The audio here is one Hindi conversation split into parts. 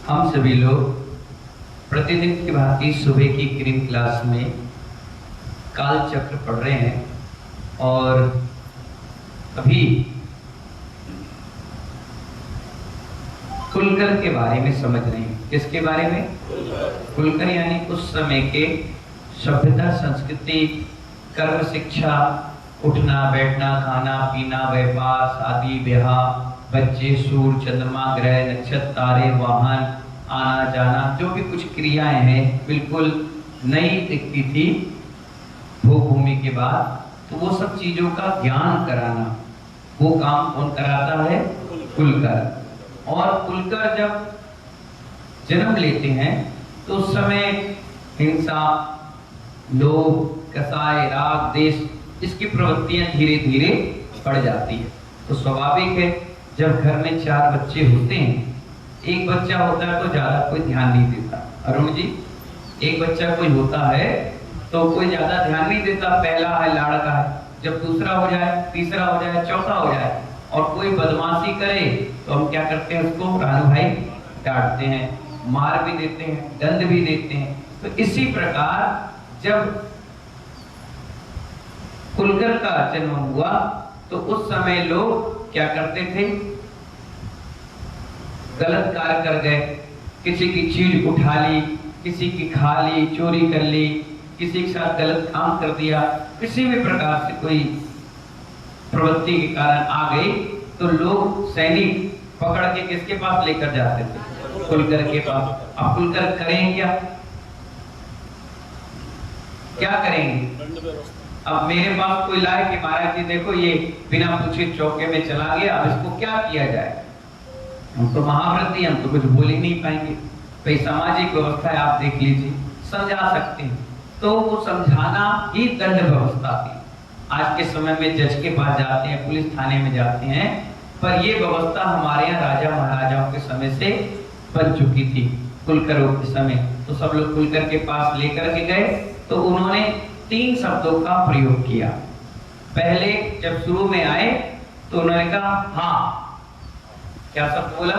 हम सभी लोग प्रतिदिन की भांति सुबह की क्रीम क्लास में काल चक्र पढ़ रहे हैं और अभी कुलकर के बारे में समझ रहे हैं। किसके बारे में? कुलकर यानी उस समय के सभ्यता, संस्कृति, कर्म, शिक्षा, उठना बैठना, खाना पीना, व्यापार, शादी ब्याह, बच्चे, सूर्य, चंद्रमा, ग्रह, नक्षत्र, तारे, वाहन, आना जाना, जो भी कुछ क्रियाएं हैं बिल्कुल नई दिखती थी भूमि के बाद। तो वो सब चीजों का ज्ञान कराना, वो काम कौन कराता है? कुलकर। और कुलकर जब जन्म लेते हैं तो उस समय हिंसा, लोभ, कसाय, राग, देश, इसकी प्रवृत्तियां धीरे धीरे बढ़ जाती है। तो स्वाभाविक है जब घर में 4 बच्चे होते हैं, एक बच्चा होता है तो ज्यादा कोई ध्यान नहीं देता। अरुण जी, एक बच्चा कोई होता है तो कोई ज्यादा ध्यान नहीं देता, पहला है लाड़का है। जब दूसरा हो जाए, तीसरा हो जाए, चौथा हो जाए और कोई बदमाशी करे तो हम क्या करते हैं? उसको रानू भाई डांटते हैं, मार भी देते हैं, दंड भी देते हैं। तो इसी प्रकार जब कुलकर का जन्म हुआ तो उस समय लोग क्या करते थे? गलत कार्य कर गए, किसी की चीज उठा ली, किसी की खा ली, चोरी कर ली, किसी के साथ गलत काम कर दिया, किसी भी प्रकार से कोई प्रवृत्ति के कारण आ गई तो लोग सैनिक पकड़ के किसके पास लेकर जाते थे? कुलकर के पास। अब कुलकर करेंगे क्या? क्या करेंगे? अब मेरे पास कोई लाए कि महाराज जी देखो ये बिना पूछे चौके में चला गया, अब इसको क्या किया जाए? हम तो महाव्रती, हम तो कुछ बोल ही नहीं पाएंगे। भाई सामाजिक व्यवस्था है, आप देख लीजिए, समझा सकते हैं। तो वो समझाना ही दंड व्यवस्था थी। आज के समय में जज के पास जाते हैं, पुलिस थाने में जाते हैं, पर ये व्यवस्था हमारे यहाँ राजा महाराजाओं के समय से बन चुकी थी। कुलकरों के समय तो सब लोग कुलकर के पास लेकर के गए तो उन्होंने 3 शब्दों का प्रयोग किया। पहले जब शुरू में आए तो उन्होंने कहा हाँ। क्या शब्द बोला?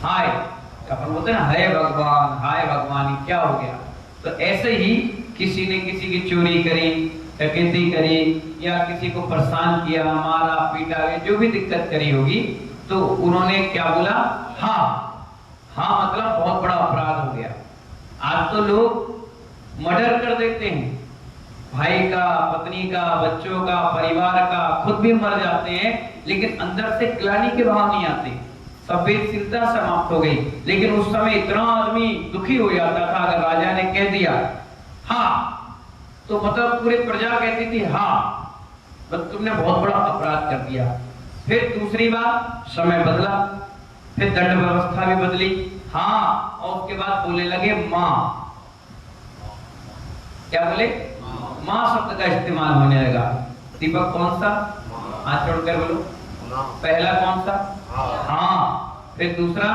हाय। अपन बोलते हैं ना, हाय भगवान, हाय भगवान, क्या हो गया? तो ऐसे ही किसी ने किसी की चोरी करी, डकैती करी या किसी को परेशान किया, मारा पीटा, जो भी दिक्कत करी होगी तो उन्होंने क्या बोला? हाँ। हाँ मतलब बहुत बड़ा अपराध हो गया। आज तो लोग मर्डर कर देते हैं, भाई का, पत्नी का, बच्चों का, परिवार का, खुद भी मर जाते हैं, लेकिन अंदर से ग्लानि के भाव नहीं आते, संवेदनशीलता समाप्त हो गई। लेकिन उस समय इतना आदमी दुखी हो जाता था अगर राजा ने कह दिया हाँ, तो मतलब पूरी प्रजा कहती थी हाँ, बस तुमने बहुत बड़ा अपराध कर दिया। फिर दूसरी बार समय बदला, फिर दंड व्यवस्था भी बदली, हाँ, और उसके बाद बोलने लगे माँ। क्या बोले? माँ शब्द का इस्तेमाल होने लगा। दीपक कौन सा? हाथ छोड़कर बोलो। पहला कौन सा? हाँ। फिर दूसरा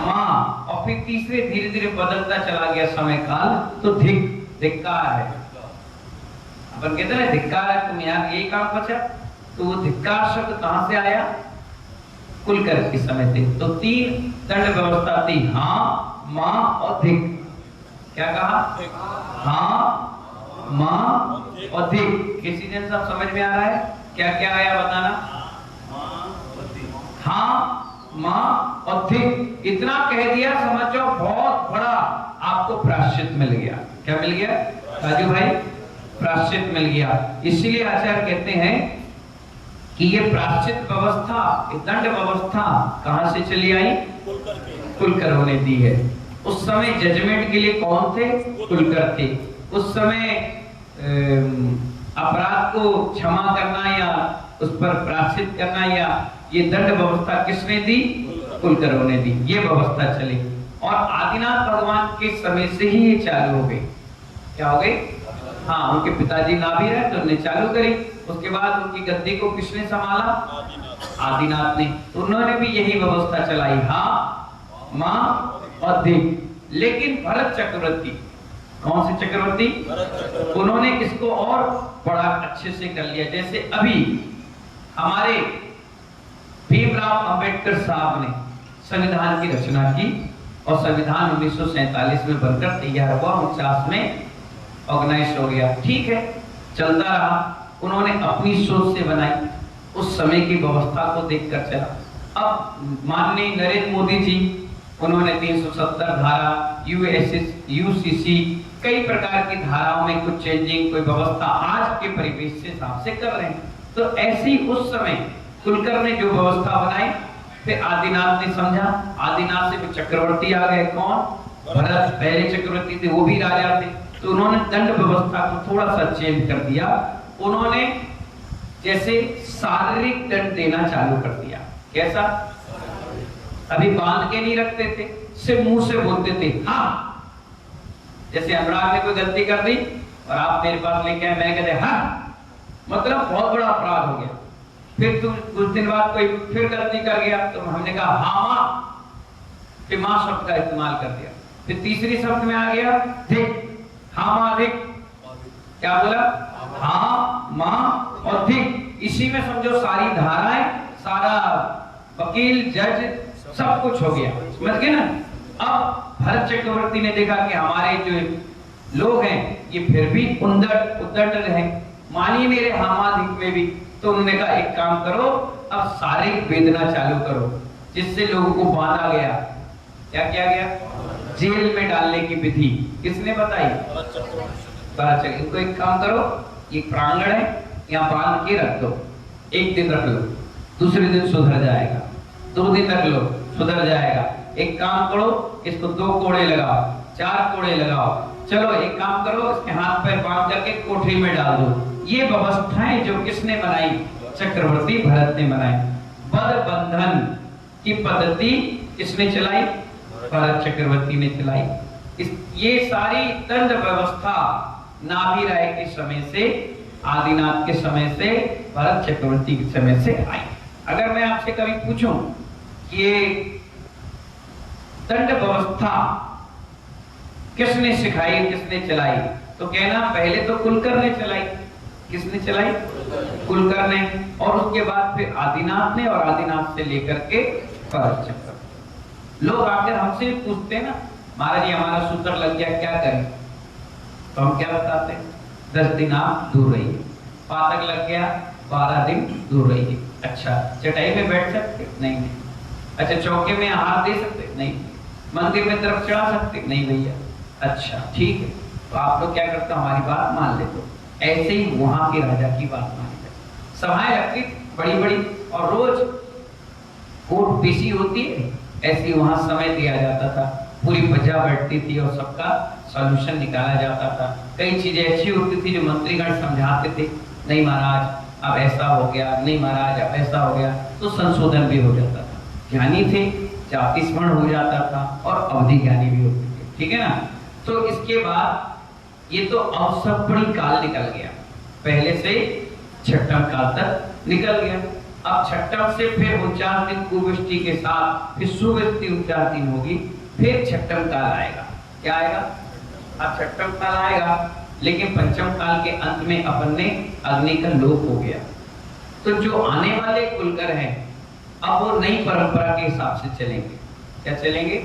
माँ, और फिर तीसरे धीरे धीरे बदलता चला गया समय काल तो धिक्कार है। अपन कहते हैं धिक्कार है, तुम यहाँ यही काम बचा। तो वो धिक्कार शब्द कहां से आया? कुलकर के समय से। तो 3 दंड व्यवस्था थी, हाँ, माँ और धिक। क्या कहा? हाँ, माँ और धिक। किसी दिन सब समझ में आ रहा है? क्या क्या आया बताना? हाँ, माँ और धिक। इतना कह दिया समझ जाओ बहुत बड़ा आपको प्रायश्चित मिल गया। क्या मिल गया राजू भाई? प्रायश्चित मिल गया। इसलिए आचार्य कहते हैं कि ये प्रायश्चित व्यवस्था, दंड व्यवस्था कहां से चली आई? कुलकर होने दी है। उस समय जजमेंट के लिए कौन थे? कुलकर थे। उस समय अपराध को क्षमा करना या उस पर प्रायश्चित करना या ये दंड व्यवस्था किसने दी? कुलकरों ने दी। ये व्यवस्था चली और आदिनाथ भगवान के समय से ही ये चालू हो गई। क्या हो गई? हाँ, उनके पिताजी ना भी रहे तो उन्होंने चालू करी। उसके बाद उनकी गद्दी को किसने संभाला? आदिनाथ ने। तो उन्होंने भी यही व्यवस्था चलाई, हाँ, माँ और धिक। लेकिन भरत चक्रवर्ती, कौन से चक्रवर्ती? उन्होंने इसको और बड़ा अच्छे से कर लिया। जैसे अभी हमारे भीमराव अंबेडकर साहब ने संविधान की रचना की और संविधान 1947 में बनकर तैयार हुआ, 49 में ऑर्गेनाइज हो गया। ठीक है, चलता रहा। उन्होंने अपनी सोच से बनाई, उस समय की व्यवस्था को देखकर चला। अब माननीय नरेंद्र मोदी जी, उन्होंने 370 धारा, यूसीसी, कई प्रकार की धाराओं में कुछ चेंजिंग, कोई व्यवस्था आज के परिवेश से हिसाब से कर रहे हैं। तो ऐसी उस समय कुलकर ने जो व्यवस्था बनाई, फिर आदिनाथ ने समझा, आदिनाथ से चक्रवर्ती आ गए। कौन? भरत पहले चक्रवर्ती थे, वो भी राजा थे। तो उन्होंने दंड व्यवस्था को थोड़ा सा चेंज कर दिया। उन्होंने जैसे शारीरिक दंड देना चालू कर दिया। कैसा? अभी बांध के नहीं रखते थे, सिर्फ मुंह से बोलते थे हाँ। जैसे अनुराग ने कोई गलती कर दी और आप मेरे पास लेके आए, मैं कहते हाँ, मतलब बहुत बड़ा अपराध हो गया। फिर तुम कुछ दिन बाद कोई फिर गलती कर गया तो हमने कहा हाँ माँ, फिर माँ शब्द का इस्तेमाल कर दिया। फिर तीसरी शब्द में आ गया धिक, हाँ माँ धिक। क्या बोला? हाँ माँ और धिक। इसी में समझो सारी धाराएं, सारा वकील, जज, सब कुछ हो गया। समझ गए ना? अब भरत चक्रवर्ती ने देखा कि हमारे जो लोग हैं ये फिर भी उद्दंड रहे, मानिए मेरे हामाधिक में भी। तो उन्होंने कहा एक काम करो, अब शारीरिक वेदना चालू करो, जिससे लोगों को बांधा गया। क्या किया गया? जेल में डालने की विधि किसने बताई? इनको एक काम करो, ये प्रांगण है, यहाँ बांध के रख दो, एक दिन रख लो, दूसरे दिन सुधर जाएगा, 2 दिन रख लो, सुधर जाएगा। एक काम करो, इसको 2 कोड़े लगाओ, 4 कोड़े लगाओ, चलो एक काम करो, इसके हाथ पैर बांध करके कोठरी में डाल दो। ये व्यवस्थाएं जो किसने बनाई? चक्रवर्ती भरत ने बनाई। बद बंधन की पद्धति किसने चलाई? भरत चक्रवर्ती ने चलाई। ये सारी दंड व्यवस्था नाभि राय के समय से, आदिनाथ के समय से, भरत चक्रवर्ती के समय से आई। अगर मैं आपसे कभी पूछूं कि ये दंड व्यवस्था किसने सिखाई, किसने चलाई, तो कहना पहले तो कुलकर ने चलाई। किसने चलाई? कुलकर ने। और उसके बाद फिर आदिनाथ ने, और आदिनाथ से लेकर के भरत चक्रवर्ती। लोग आकर हमसे पूछते हैं ना, महाराज जी हमारा सूत्र लग गया, क्या करें? तो हम क्या बताते हैं? 10 दिन आप दूर रहिए। पातक लग गया, 12 दिन दूर रहिए। अच्छा, चटाई में बैठ सकते? नहीं। अच्छा, चौके में आहार दे सकते? नहीं। मंदिर में तरफ चढ़ा सकते? नहीं भैया। अच्छा ठीक है, तो आप लोग क्या करते हो? हमारी बात मान लेते हो। ऐसे ही वहां के राजा की बात मान लेते। सभाएं लगती बड़ी बड़ी और रोज कोर्ट पेशी होती है, ऐसे वहां समय दिया जाता था, पूरी प्रजा बैठती थी और सबका सॉल्यूशन निकाला जाता था। कई चीजें ऐसी होती थी जो मंत्रीगण समझाते थे, नहीं महाराज अब ऐसा हो गया, नहीं महाराज अब ऐसा हो गया, तो संशोधन भी हो जाता था। ज्ञानी थे, जाति स्मरण हो जाता था और अवधि ज्ञानी भी होते थे। ठीक है ना? तो इसके बाद ये तो अवसर्पणी काल निकल गया, पहले से छठम काल तक निकल गया। अब छठम से फिर 49 दिन कुवृष्टि के साथ फिर सुवृष्टि 49 दिन होगी, फिर छठम काल आएगा। क्या आएगा? अब छठम काल आएगा, लेकिन पंचम काल के अंत में अपन ने अग्नि का लोप हो गया। तो जो आने वाले कुलकर हैं अब वो नई परंपरा के हिसाब से चलेंगे। क्या चलेंगे?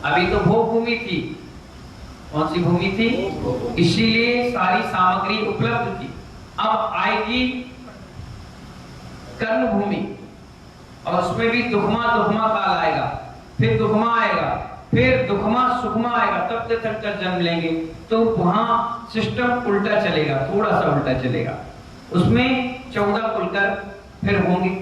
अभी तो भोग भूमि थी। कौन सी भूमि थी? इसीलिए सारी सामग्री उपलब्ध थी। अब आएगी कर्म भूमि, और उसमें भी दुखमा काल आएगा, फिर दुखमा आएगा, फिर दुखमा सुखमा आएगा, तब तक शंकर जन्म लेंगे। तो वहां सिस्टम उल्टा चलेगा, थोड़ा सा उल्टा चलेगा। उसमें 14 कुलकर फिर होंगे।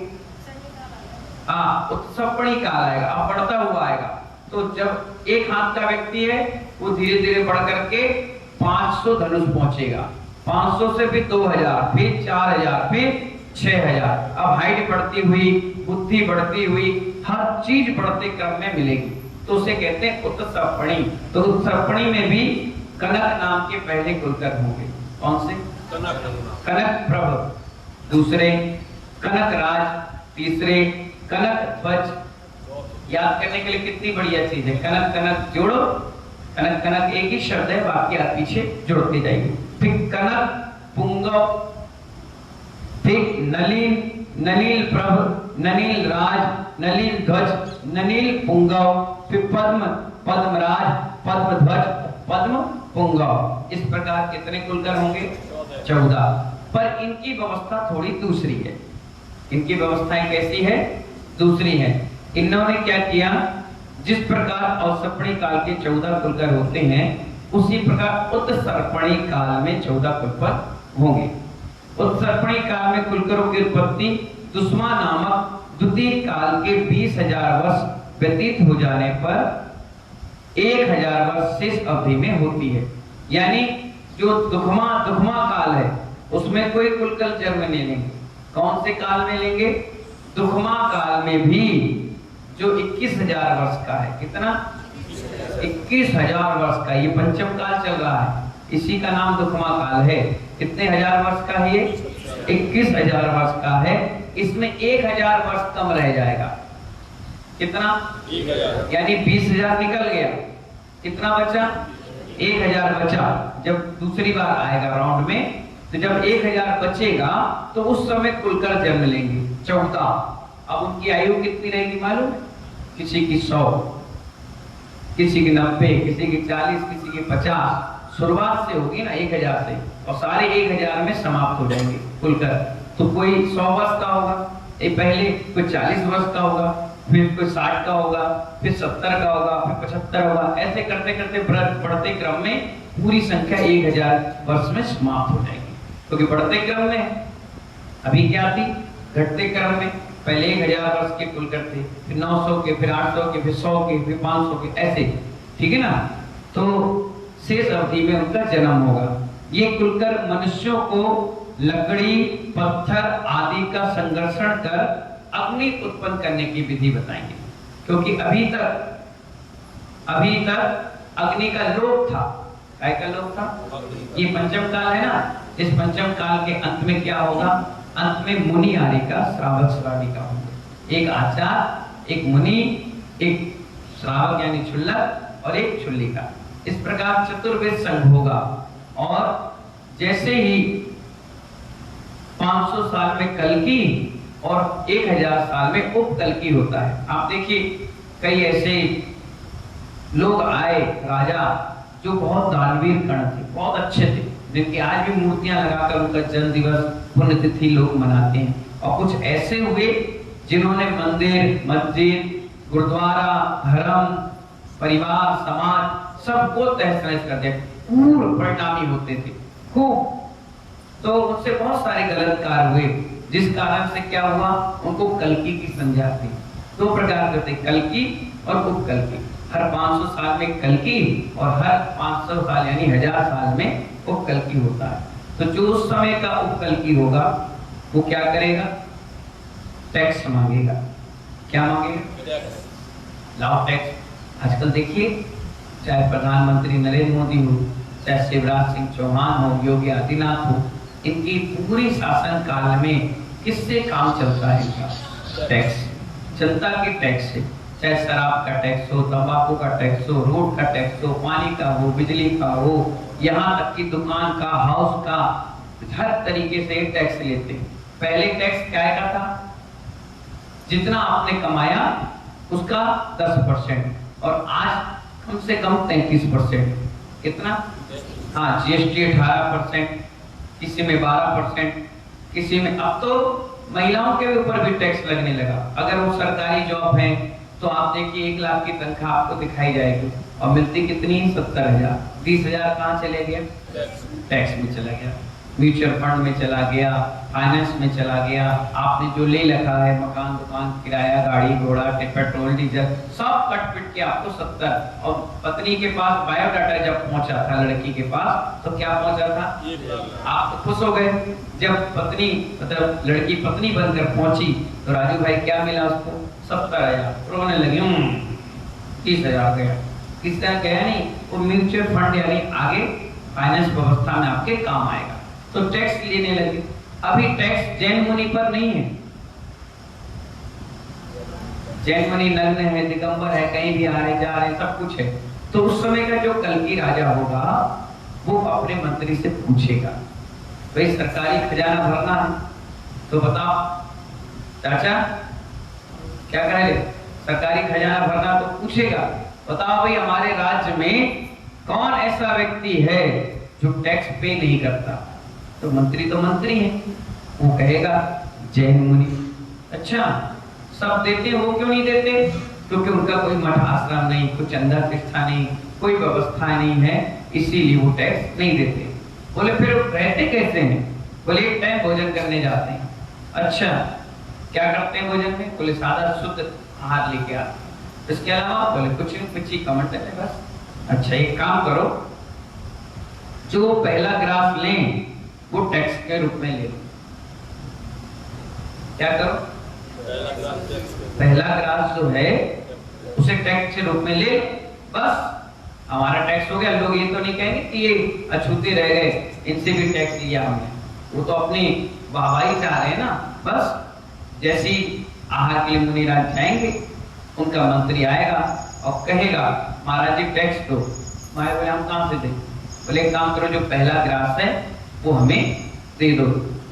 उत्सवपणी काल आएगा, अब बढ़ता हुआ आएगा। तो जब एक हाथ का व्यक्ति है वो धीरे धीरे बढ़ करके 500 धनुष पहुंचेगा, 500 से फिर 2000, फिर 4000, फिर 6000। अब हाइट बढ़ती हुई, बुद्धि बढ़ती हुई, हर चीज बढ़ते क्रम में मिलेगी, तो उसे कहते हैं उत्सवपणी। तो उत्सवपणी में भी कनक नाम के पहले कुलकर होंगे। कौन से? कनक प्रभ, दूसरे कनक राज, तीसरे कनक ध्वज। याद करने के लिए कितनी बढ़िया चीज है। कनक कनक जोड़ो, कनक कनक एक ही शब्द है, बाकी आप पीछे जोड़ते जाइए। फिर कनक पुंगव, फिर नलिन, नलिल प्रभ, नलिल राज, नलिल ध्वज, नलिल पुंगव, फिर पद्म, पद्मराज, पद्मध्वज, पद्म पुंगव। इस प्रकार कितने कुलकर होंगे? 14। पर इनकी व्यवस्था थोड़ी दूसरी है। इनकी व्यवस्थाएं कैसी है? दूसरी है। इन्होंने क्या किया, जिस प्रकार अवसर्पणी काल के 14 कुलकर होते हैं, उसी प्रकार उत्सर्पणी काल में 14 कुलकर होंगे। उत्सर्पणी काल में कुलकरों की उत्पत्ति दुष्मा नामक द्वितीय काल के 20,000 वर्ष व्यतीत हो जाने पर 1,000 वर्ष शेष अवधि में होती है। यानी जो दुखमा काल है उसमें कोई कुलकर जन्म नहीं लेंगे। कौन से काल में लेंगे? दुखमा काल में भी, जो 21,000 वर्ष का है। कितना? 21,000 वर्ष का। ये पंचम काल चल रहा है, इसी का नाम दुखमा काल है। कितने हजार वर्ष का है ये? 21,000 वर्ष का है। इसमें 1,000 वर्ष कम रह जाएगा। कितना? 1,000। यानी 20,000 निकल गया, कितना बचा? 1,000 बचा। जब दूसरी बार आएगा राउंड में, तो जब 1,000 बचेगा तो उस समय कुलकर जन्म लेंगे 14। अब उनकी आयु कितनी रहेगी मालूम? किसी की 100, किसी की 90, किसी की 40, किसी की 50। शुरुआत से होगी ना 1,000 से, और सारे 1,000 में समाप्त हो जाएंगे कुलकर। तो कोई 100 वर्ष का होगा, पहले कोई 40 वर्ष का होगा, फिर कोई 60 का होगा, फिर 70 का होगा, फिर 75 होगा। ऐसे करते करते बढ़ते क्रम में पूरी संख्या 1,000 वर्ष में समाप्त हो जाएगी। क्योंकि बढ़ते क्रम में अभी क्या थी, घटते क्रम में पहले 1,000 वर्ष के कुलकर थे, फिर 900 के, फिर 800 के, फिर 100 के, फिर 500 के, ऐसे। ठीक है ना? तो शेष अवधि में उनका जन्म होगा। ये कुलकर मनुष्यों को लकड़ी, पत्थर आदि का संघर्षण कर अग्नि उत्पन्न करने की विधि बताएंगे। क्योंकि अभी तक अग्नि का लोक था। काय का लोक था? ये पंचम काल है ना, इस पंचम काल के अंत में क्या होगा? अंत में मुनि आदि का श्रावक श्राविका होंगे। एक आचार्य, एक मुनि, एक श्रावक यानी क्षुल्लक, और एक क्षुल्लिका। इस प्रकार चतुर्वेद संघ होगा। और जैसे ही 500 साल में कल्कि और 1,000 साल में उपकल्कि होता है। आप देखिए कई ऐसे लोग आए, राजा, जो बहुत दानवीर कर्ण थे, बहुत अच्छे थे, जिनकी आज भी मूर्तियां लगाकर उनका जन्म दिवस, पुण्यतिथि लोग मनाते हैं। और कुछ ऐसे हुए जिन्होंने मंदिर, मस्जिद, गुरुद्वारा, धर्म, परिवार, समाज सबको तहस-नहस कर दिया। पूर्ण परिणामी होते थे खूब। तो उनसे बहुत सारे गलत कार्य हुए, जिस कारण से क्या हुआ, उनको कल्कि की संज्ञा थी। 2 प्रकार के थे, कल्कि और उपकल्कि। हर 500 साल में कल्कि और हर 500 साल यानी 1,000 साल में उपकल्कि होता है। तो जो उस समय का उपकल्कि होगा वो क्या करेगा? टैक्स मांगेगा। क्या मांगेगा? लाओ टैक्स। आजकल देखिए, चाहे प्रधानमंत्री नरेंद्र मोदी हो, चाहे शिवराज सिंह चौहान हो, योगी आदित्यनाथ हो, इनकी पूरी शासन काल में किससे काम चलता है? इनका टैक्स, जनता के टैक्स से। चाहे शराब का टैक्स हो, तंबाकू का टैक्स हो, रोड का टैक्स हो, पानी का हो, बिजली का हो, यहाँ तक कि दुकान का, हाउस का, हर तरीके से टैक्स लेते हैं। पहले टैक्स क्या का था? जितना आपने कमाया उसका 10%, और आज कम से कम 33%। कितना? हाँ, GST 18%, किसी में 12%, किसी में। अब तो महिलाओं के ऊपर भी टैक्स लगने लगा। अगर वो सरकारी जॉब है तो आप देखिए 1 लाख की तनख्वाह आपको दिखाई जाएगी, और मिलती कितनी? 70,000। 20,000 कहाँ चले गए? टैक्स में चला गया, म्यूचुअल फंड में चला गया, फाइनेंस में चला गया। आपने जो ले रखा है, मकान, दुकान, किराया, गाड़ी घोड़ा, पेट्रोल, डीजल, सब कट पिट के आपको 70। और पत्नी के पास बायोडाटा जब पहुंचा था लड़की के पास, तो क्या पहुंचा था? आप तो खुश हो गए जब पत्नी, मतलब लड़की पत्नी बनकर पहुंची, तो राजू भाई क्या मिला उसको? 70,000। रोने लगे, 30,000 गया। किस तरह गया? नहीं, वो म्यूचुअल फंड यानी आगे फाइनेंस व्यवस्था में आपके काम आएगा। तो टैक्स लेने लगे। अभी टैक्स जैन मुनि पर नहीं है। जैन मुनि नग्न है, दिगंबर है, कहीं भी आ रहे जा रहे, सब कुछ है। तो उस समय का जो कल्कि राजा होगा वो अपने मंत्री से पूछेगा, भाई सरकारी खजाना भरना है, तो बताओ चाचा क्या करेंगे? सरकारी खजाना भरना तो पूछेगा, बताओ भाई हमारे राज्य में कौन ऐसा व्यक्ति है जो टैक्स पे नहीं करता? तो मंत्री है, वो कहेगा जैन मुनि। अच्छा, सब देते हैं, वो क्यों नहीं देते? क्योंकि उनका कोई मठ आश्रम नहीं, कुछ चंदा प्रतिष्ठा नहीं, कोई व्यवस्था नहीं है, इसीलिए वो टैक्स नहीं देते। बोले फिर रहते कैसे हैं? बोले एक टाइम भोजन करने जाते हैं। अच्छा, क्या करते हैं भोजन में? बोले सादा शुद्ध आहार लेके आते। इसके अलावा बोले कुछ नहीं, कुछ ही कमर देते बस। अच्छा, एक काम करो, जो पहला ग्रास लें वो टैक्स के रूप में ले लो। क्या करो? पहला ग्रास जो है उसे टैक्स के रूप में ले, बस हमारा टैक्स हो गया। लोग ये तो नहीं कहेंगे कि ये अछूते रह गए, इनसे भी टैक्स लिया हमने। वो तो अपनी वाहवाही चाह रहे हैं ना। बस जैसी आहार के लिए मुनिराज जाएंगे, उनका मंत्री आएगा और कहेगा महाराज जी टैक्स दो। महाराज बोले हम कहां से दें? बोले एक काम करो, जो पहला ग्रास है वो हमें दे दो।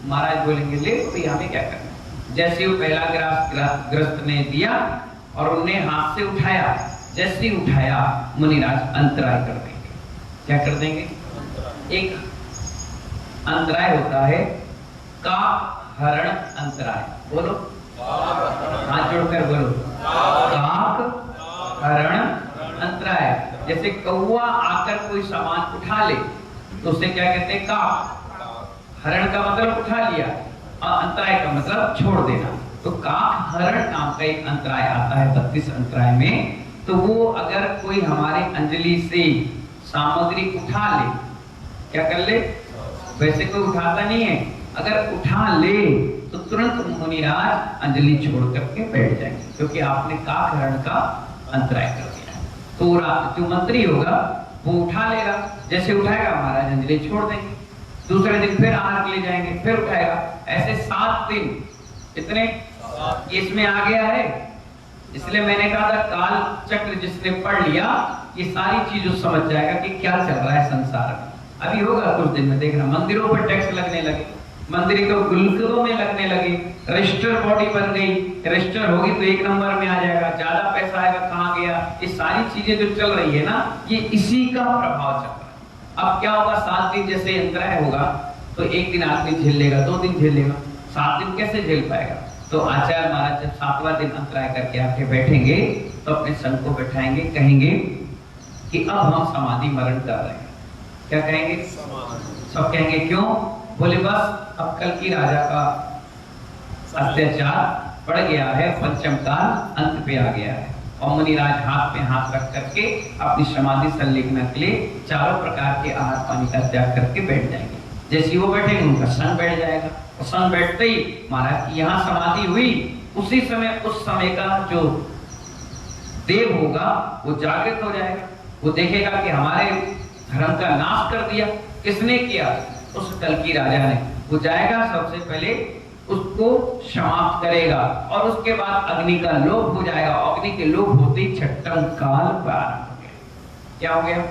महाराज बोलेंगे ले तो हमें क्या करना? जैसे वो पहला ग्रास ग्रस्त ने दिया और उन्हें हाथ से उठाया, जैसे ही उठाया मुनिराज अंतराय कर देंगे। क्या कर देंगे? एक अंतराय होता है का हरण अंतराय। बोलो, हाथ जोड़कर बोलो, काक हरण अंतराय। जैसे कौवा आकर कोई सामान उठा ले तो उसे क्या कहते हैं? काक। हरण का मतलब उठा लिया और अंतराय का मतलब छोड़ देना। तो काक हरण नाम का एक अंतराय आता है 32 अंतराय में। तो वो अगर कोई हमारे अंजलि से सामग्री उठा ले, क्या कर ले? वैसे कोई उठाता नहीं है, अगर उठा ले तो तुरंत मुनिराज अंजलि छोड़ करके बैठ जाएंगे, क्योंकि आपने काक हरण का अंतराय कर दिया। तो जो मंत्री होगा वो उठा लेगा, जैसे उठाएगा महाराज अंजलि छोड़ देंगे। दूसरे दिन फिर आहार के लिए जाएंगे, फिर उठाएगा। ऐसे 7 दिन, इतने इसमें आ गया है। इसलिए मैंने कहा था काल चक्र जिसने पढ़ लिया ये सारी चीज उस समझ जाएगा कि क्या चल रहा है संसार में। अभी होगा कुछ दिन में देखना, मंदिरों पर टैक्स लगने लगे, मंदिर को गुल्लकों में लगने लगे, रजिस्टर बॉडी बन गई, रजिस्टर होगी तो 1 नंबर में आ जाएगा, ज्यादा पैसा आएगा कहाँ गया। ये सारी चीजें जो चल रही है ना, ये इसी का प्रभाव चल रहा है। अब क्या होगा? 7 दिन जैसे अंतराय होगा तो 1 दिन आदमी झेल लेगा, 2 दिन झेल लेगा, 7 दिन कैसे झेल पाएगा? तो आचार्य महाराज जब 7वां दिन अंतराय करके आके बैठेंगे तो अपने संघ को बैठाएंगे, कहेंगे कि अब हम समाधि मरण कर रहे हैं। क्या कहेंगे? सब कहेंगे क्यों? बोले बस अब कल की राजा का अत्याचार बढ़ गया है, पंचम काल अंत पे आ गया है। और मुनिराज हाथ में हाथ रख करके अपनी समाधि संलेखना के लिए चारों प्रकार के आहार पानी का त्याग करके बैठ जाएंगे। जैसे वो बैठेंगे उनका सन बैठ जाएगा, और सन बैठते ही महाराज की यहाँ समाधि हुई, उसी समय उस समय का जो देव होगा वो जागृत हो जाएगा। वो देखेगा कि हमारे धर्म का नाश कर दिया, किसने किया? उस कल की राजा ने। वो जाएगा, सबसे पहले उसको समाप्त करेगा और उसके बाद अग्नि का लोप हो जाएगा। अग्नि के लोप होते ही छठम काल प्रारंभ हो गया। क्या हो गया?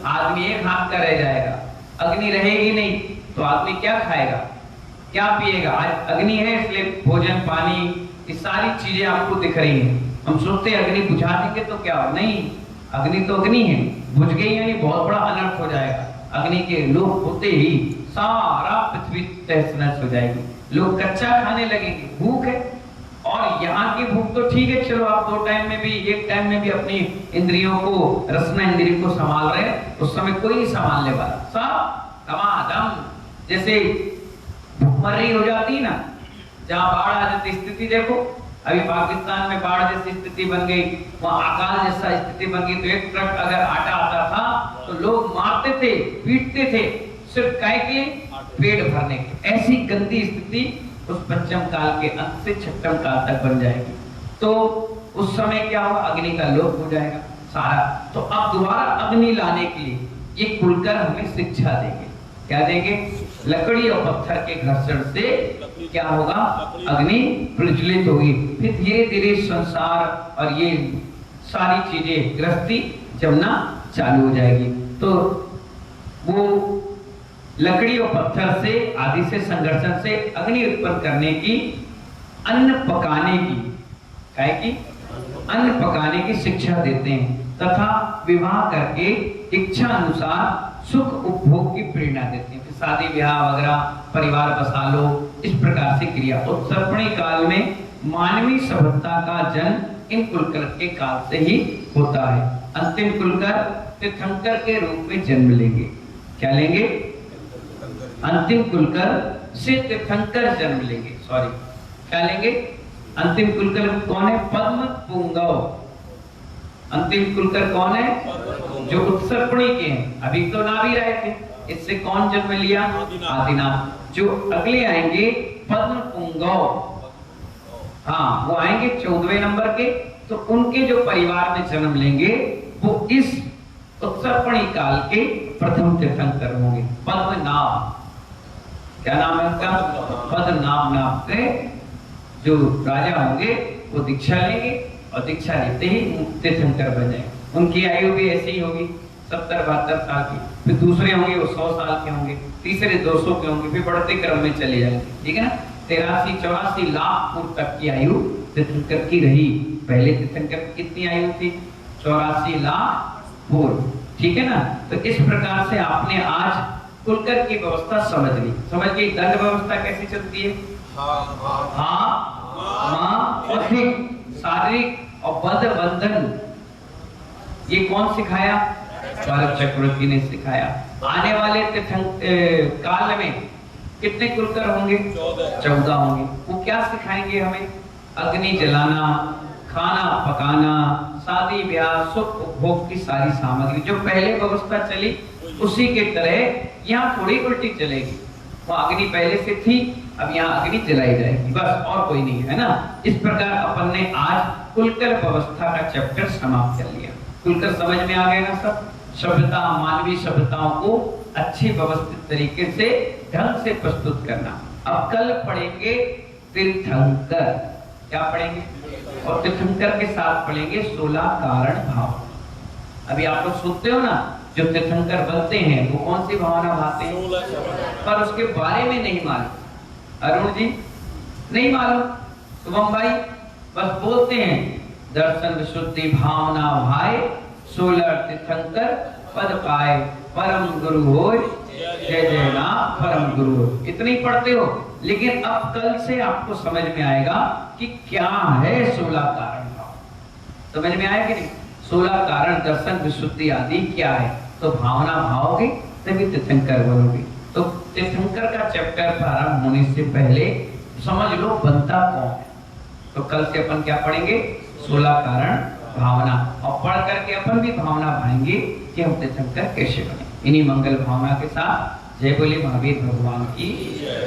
आदमी एक हाथ का रह जाएगा, अग्नि रहेगी नहीं तो आदमी क्या खाएगा, क्या पिएगा? आज अग्नि है इसलिए भोजन पानी ये सारी चीजें आपको दिख रही हैं। हम सोचते हैं अग्नि बुझा देंगे तो क्या हो, नहीं, अग्नि तो अग्नि है, बुझ गई यानी बहुत बड़ा अनर्थ हो जाएगा। अग्नि के लोप होते ही सारा पृथ्वी तहस नहस हो जाएगी, लोग कच्चा खाने लगेंगे, भूख है। और यहाँ की भूख तो ठीक है, चलो आप 2 टाइम में भी, 1 टाइम में भी अपनी इंद्रियों को, रसना इंद्रियों को संभाल रहे हैं, उस समय कोई नहीं संभालने वाला, सब दमादम। जैसे भूखमरी हो जाती है ना, जहाँ बाढ़ आ जाती स्थिति देखो, अभी पाकिस्तान में बाढ़ जैसी स्थिति बन गई, वहाँ अकाल जैसा स्थिति बन गई। तो 1 ट्रक अगर आटा आता था तो लोग मारते थे, पीटते थे, सिर्फ काय के पेट भरने के। ऐसी गंदी स्थिति उस पंचम काल के अंत से छठम काल तक बन जाएगी। तो उस समय क्या होगा? अग्नि का लोप हो जाएगा सारा। तो अब दोबारा अग्नि लाने के लिए ये खुलकर हमें शिक्षा देंगे। क्या देंगे? लकड़ी और पत्थर के घर्षण से क्या होगा? अग्नि प्रज्वलित होगी। फिर धीरे धीरे संसार और ये सारी चीजें गृहस्थी जमना चालू हो जाएगी। तो वो लकड़ी और पत्थर से आदि से संघर्षण से अग्नि उत्पन्न करने की, अन्न पकाने की, क्या की? अन्न पकाने की शिक्षा देते हैं तथा विवाह करके इच्छा अनुसार सुख उपभोग की प्रेरणा देते हैं। शादी ब्याह वगैरह, परिवार बसा लो, इस प्रकार से क्रिया। उत्सर्पणी काल में मानवीय सभ्यता का जन्म इन कुलकर के काल से ही होता है। अंतिम कुलकर तीर्थंकर के रूप में जन्म लेंगे। क्या लेंगे? अंतिम कुलकर से तीर्थंकर जन्म लेंगे। सॉरी, क्या लेंगे? अंतिम कुलकर कौन है? पद्म पुंगव। अंतिम कुलकर कौन है? जो उत्सर्पणी के हैं। अभी तो नाभि रहे थे, इससे कौन जन्म लिया? आदिनाथ। जो अगले आएंगे पद्म पुंगव, हाँ, वो आएंगे 14वें नंबर के। तो उनके जो परिवार में जन्म लेंगे वो इस उत्सर्पणी काल के प्रथम तीर्थंकर होंगे। पद्मनाभ, क्या नाम है उनका? पद्मनाभ नाम के जो राजा होंगे वो दीक्षा लेंगे और दीक्षा लेते ही तीर्थंकर बन जाएंगे। उनकी आयु भी ऐसी ही होगी, 70-72 साल की। फिर दूसरे होंगे वो 100 साल के होंगे, तीसरे 200 के होंगे, फिर बढ़ते क्रम में चले जाएंगे। ठीक है ना? 83-84 लाख पूर्व तक की आयु तीर्थंकर की रही। पहले तीर्थंकर की कितनी आयु थी? 84 लाख पूर्व। ठीक है ना? तो इस प्रकार से आपने आज कुलकर की व्यवस्था समझ ली। समझ गई दंड व्यवस्था कैसी चलती है? हाँ, मां, अधिक, शारीरिक और बद्ध बंधन, ये कौन सिखाया? भरत चक्रवर्ती ने सिखाया। आने वाले काल में कितने कुलकर होंगे? 14 होंगे। वो क्या सिखाएंगे हमें? अग्नि जलाना, खाना पकाना, शादी ब्याह, सुख उपभोग की सारी सामग्री। जो पहले व्यवस्था चली उसी के तरह यहाँ थोड़ी उल्टी चलेगी। वो अग्नि पहले से थी, अब यहाँ अग्नि जलाई जाएगी, बस, और कोई नहीं है ना। इस प्रकार अपन ने आज कुलकर व्यवस्था का चैप्टर समाप्त कर लिया। कुलकर समझ में आ गया ना सब? सभ्यता, मानवीय सभ्यताओं को अच्छी व्यवस्थित तरीके से ढंग से प्रस्तुत करना। अब कल पढ़ेंगे तीर्थंकर। क्या पढ़ेंगे? और तीर्थंकर के साथ पढ़ेंगे 16 कारण भाव। अभी आप लोग सुनते हो ना, जो तीर्थंकर बनते हैं वो कौन सी भावना भाते हैं, पर उसके बारे में नहीं मालूम। अरुण जी नहीं मालूम, शुभम भाई बस बोलते हैं दर्शन विशुद्धि भावना भाई 16 तीर्थंकर पद पाए परम गुरु होय, जय जय नाम परम गुरु होय। इतने ही पढ़ते हो, लेकिन अब कल से आपको समझ में आएगा कि क्या है 16 कारण भाव। समझ में आया कि नहीं? 16 कारण दर्शन विशुद्धि आदि क्या है। तो भावना भाओगे तभी तीर्थंकर बनोगे। तो तीर्थंकर का चैप्टर प्रारंभ होने से पहले समझ लो बनता कौन है। तो कल से अपन क्या पढ़ेंगे? 16 कारण भावना, और पढ़ करके अपन भी भावना भाएंगे कि हम तीर्थंकर कैसे बने। इन्हीं मंगल भावना के साथ जय बोले महावीर भगवान की।